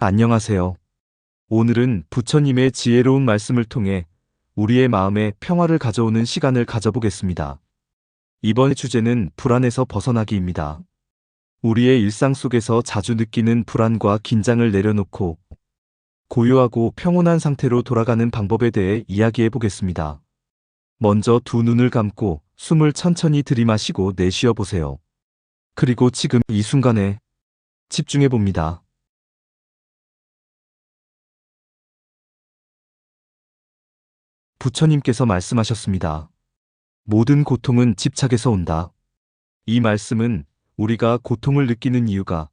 안녕하세요. 오늘은 부처님의 지혜로운 말씀을 통해 우리의 마음에 평화를 가져오는 시간을 가져보겠습니다. 이번 주제는 불안에서 벗어나기입니다. 우리의 일상 속에서 자주 느끼는 불안과 긴장을 내려놓고 고요하고 평온한 상태로 돌아가는 방법에 대해 이야기해 보겠습니다. 먼저 두 눈을 감고 숨을 천천히 들이마시고 내쉬어 보세요. 그리고 지금 이 순간에 집중해 봅니다. 부처님께서 말씀하셨습니다. 모든 고통은 집착에서 온다. 이 말씀은 우리가 고통을 느끼는 이유가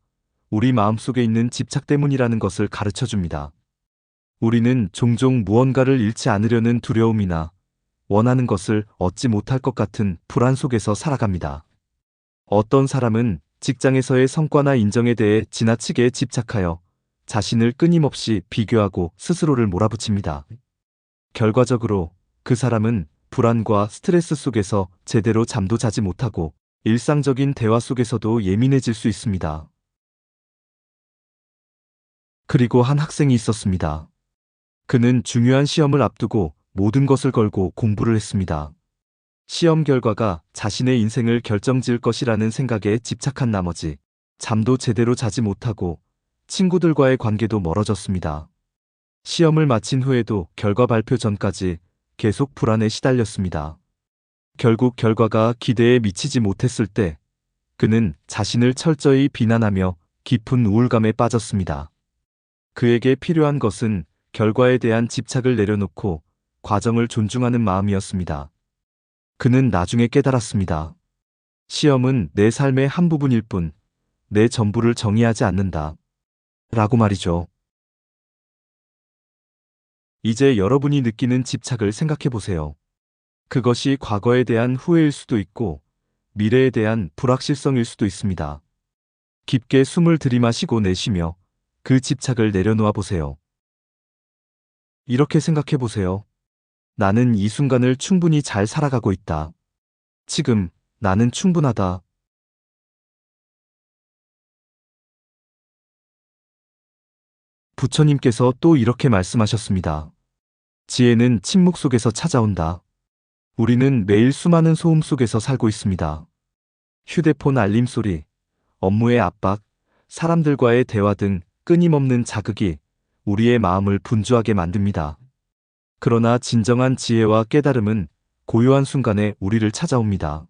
우리 마음속에 있는 집착 때문이라는 것을 가르쳐 줍니다. 우리는 종종 무언가를 잃지 않으려는 두려움이나 원하는 것을 얻지 못할 것 같은 불안 속에서 살아갑니다. 어떤 사람은 직장에서의 성과나 인정에 대해 지나치게 집착하여 자신을 끊임없이 비교하고 스스로를 몰아붙입니다. 결과적으로 그 사람은 불안과 스트레스 속에서 제대로 잠도 자지 못하고 일상적인 대화 속에서도 예민해질 수 있습니다. 그리고 한 학생이 있었습니다. 그는 중요한 시험을 앞두고 모든 것을 걸고 공부를 했습니다. 시험 결과가 자신의 인생을 결정지을 것이라는 생각에 집착한 나머지 잠도 제대로 자지 못하고 친구들과의 관계도 멀어졌습니다. 시험을 마친 후에도 결과 발표 전까지 계속 불안에 시달렸습니다. 결국 결과가 기대에 미치지 못했을 때 그는 자신을 철저히 비난하며 깊은 우울감에 빠졌습니다. 그에게 필요한 것은 결과에 대한 집착을 내려놓고 과정을 존중하는 마음이었습니다. 그는 나중에 깨달았습니다. 시험은 내 삶의 한 부분일 뿐, 내 전부를 정의하지 않는다. 라고 말이죠. 이제 여러분이 느끼는 집착을 생각해 보세요. 그것이 과거에 대한 후회일 수도 있고, 미래에 대한 불확실성일 수도 있습니다. 깊게 숨을 들이마시고 내쉬며 그 집착을 내려놓아 보세요. 이렇게 생각해 보세요. 나는 이 순간을 충분히 잘 살아가고 있다. 지금 나는 충분하다. 부처님께서 또 이렇게 말씀하셨습니다. 지혜는 침묵 속에서 찾아온다. 우리는 매일 수많은 소음 속에서 살고 있습니다. 휴대폰 알림 소리, 업무의 압박, 사람들과의 대화 등 끊임없는 자극이 우리의 마음을 분주하게 만듭니다. 그러나 진정한 지혜와 깨달음은 고요한 순간에 우리를 찾아옵니다.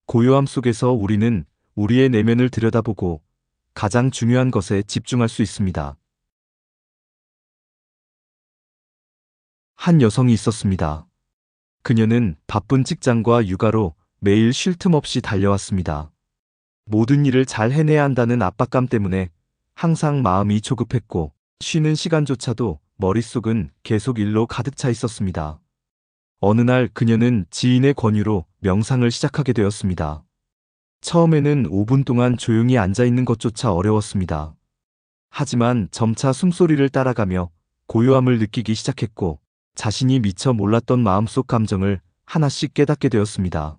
고요함 속에서 우리는 우리의 내면을 들여다보고 가장 중요한 것에 집중할 수 있습니다. 한 여성이 있었습니다. 그녀는 바쁜 직장과 육아로 매일 쉴 틈 없이 달려왔습니다. 모든 일을 잘 해내야 한다는 압박감 때문에 항상 마음이 조급했고 쉬는 시간조차도 머릿속은 계속 일로 가득 차 있었습니다. 어느 날 그녀는 지인의 권유로 명상을 시작하게 되었습니다. 처음에는 5분 동안 조용히 앉아 있는 것조차 어려웠습니다. 하지만 점차 숨소리를 따라가며 고요함을 느끼기 시작했고 자신이 미처 몰랐던 마음속 감정을 하나씩 깨닫게 되었습니다.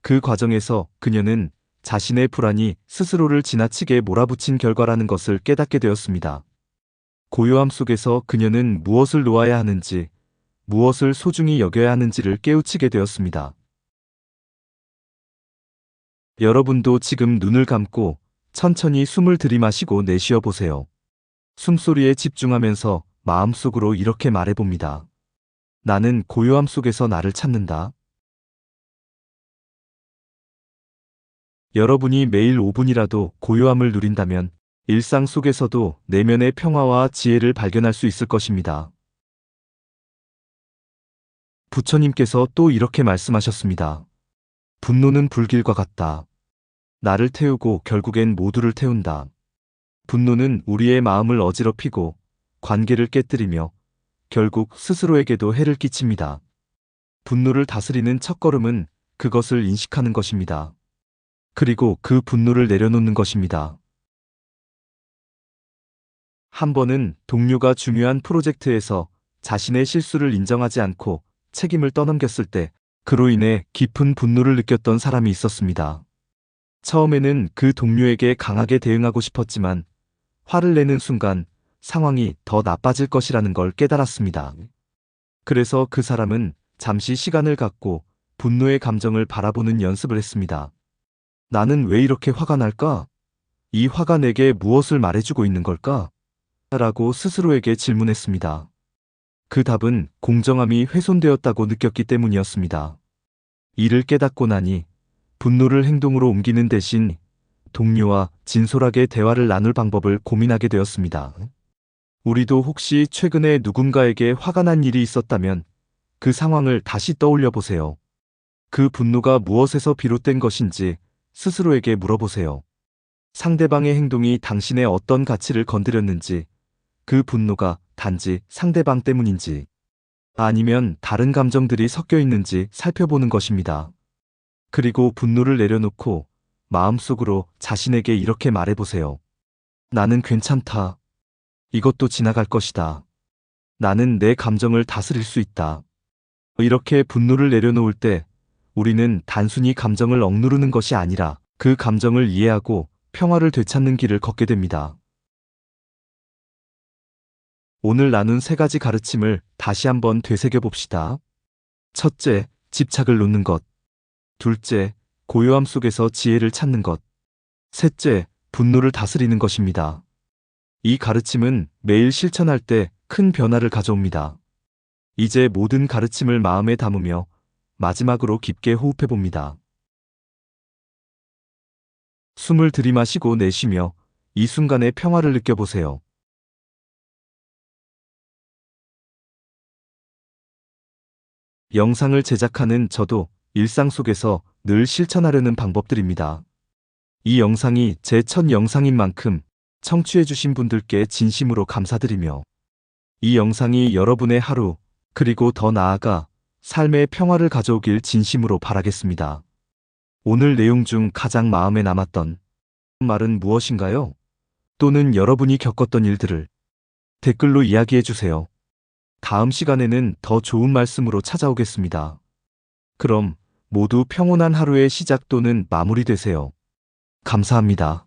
그 과정에서 그녀는 자신의 불안이 스스로를 지나치게 몰아붙인 결과라는 것을 깨닫게 되었습니다. 고요함 속에서 그녀는 무엇을 놓아야 하는지, 무엇을 소중히 여겨야 하는지를 깨우치게 되었습니다. 여러분도 지금 눈을 감고 천천히 숨을 들이마시고 내쉬어 보세요. 숨소리에 집중하면서 마음속으로 이렇게 말해봅니다. 나는 고요함 속에서 나를 찾는다. 여러분이 매일 5분이라도 고요함을 누린다면 일상 속에서도 내면의 평화와 지혜를 발견할 수 있을 것입니다. 부처님께서 또 이렇게 말씀하셨습니다. 분노는 불길과 같다. 나를 태우고 결국엔 모두를 태운다. 분노는 우리의 마음을 어지럽히고 관계를 깨뜨리며 결국 스스로에게도 해를 끼칩니다. 분노를 다스리는 첫걸음은 그것을 인식하는 것입니다. 그리고 그 분노를 내려놓는 것입니다. 한 번은 동료가 중요한 프로젝트에서 자신의 실수를 인정하지 않고 책임을 떠넘겼을 때 그로 인해 깊은 분노를 느꼈던 사람이 있었습니다. 처음에는 그 동료에게 강하게 대응하고 싶었지만 화를 내는 순간 상황이 더 나빠질 것이라는 걸 깨달았습니다. 그래서 그 사람은 잠시 시간을 갖고 분노의 감정을 바라보는 연습을 했습니다. 나는 왜 이렇게 화가 날까? 이 화가 내게 무엇을 말해주고 있는 걸까? 라고 스스로에게 질문했습니다. 그 답은 공정함이 훼손되었다고 느꼈기 때문이었습니다. 이를 깨닫고 나니 분노를 행동으로 옮기는 대신 동료와 진솔하게 대화를 나눌 방법을 고민하게 되었습니다. 우리도 혹시 최근에 누군가에게 화가 난 일이 있었다면 그 상황을 다시 떠올려 보세요. 그 분노가 무엇에서 비롯된 것인지 스스로에게 물어보세요. 상대방의 행동이 당신의 어떤 가치를 건드렸는지, 그 분노가 단지 상대방 때문인지, 아니면 다른 감정들이 섞여 있는지 살펴보는 것입니다. 그리고 분노를 내려놓고 마음속으로 자신에게 이렇게 말해보세요. 나는 괜찮다. 이것도 지나갈 것이다. 나는 내 감정을 다스릴 수 있다. 이렇게 분노를 내려놓을 때 우리는 단순히 감정을 억누르는 것이 아니라 그 감정을 이해하고 평화를 되찾는 길을 걷게 됩니다. 오늘 나눈 3가지 가르침을 다시 한번 되새겨 봅시다. 첫째, 집착을 놓는 것. 둘째, 고요함 속에서 지혜를 찾는 것. 셋째, 분노를 다스리는 것입니다. 이 가르침은 매일 실천할 때 큰 변화를 가져옵니다. 이제 모든 가르침을 마음에 담으며 마지막으로 깊게 호흡해 봅니다. 숨을 들이마시고 내쉬며 이 순간의 평화를 느껴보세요. 영상을 제작하는 저도 일상 속에서 늘 실천하려는 방법들입니다. 이 영상이 제 첫 영상인 만큼 청취해주신 분들께 진심으로 감사드리며 이 영상이 여러분의 하루, 그리고 더 나아가 삶의 평화를 가져오길 진심으로 바라겠습니다. 오늘 내용 중 가장 마음에 남았던 말은 무엇인가요? 또는 여러분이 겪었던 일들을 댓글로 이야기해주세요. 다음 시간에는 더 좋은 말씀으로 찾아오겠습니다. 그럼 모두 평온한 하루의 시작 또는 마무리 되세요. 감사합니다.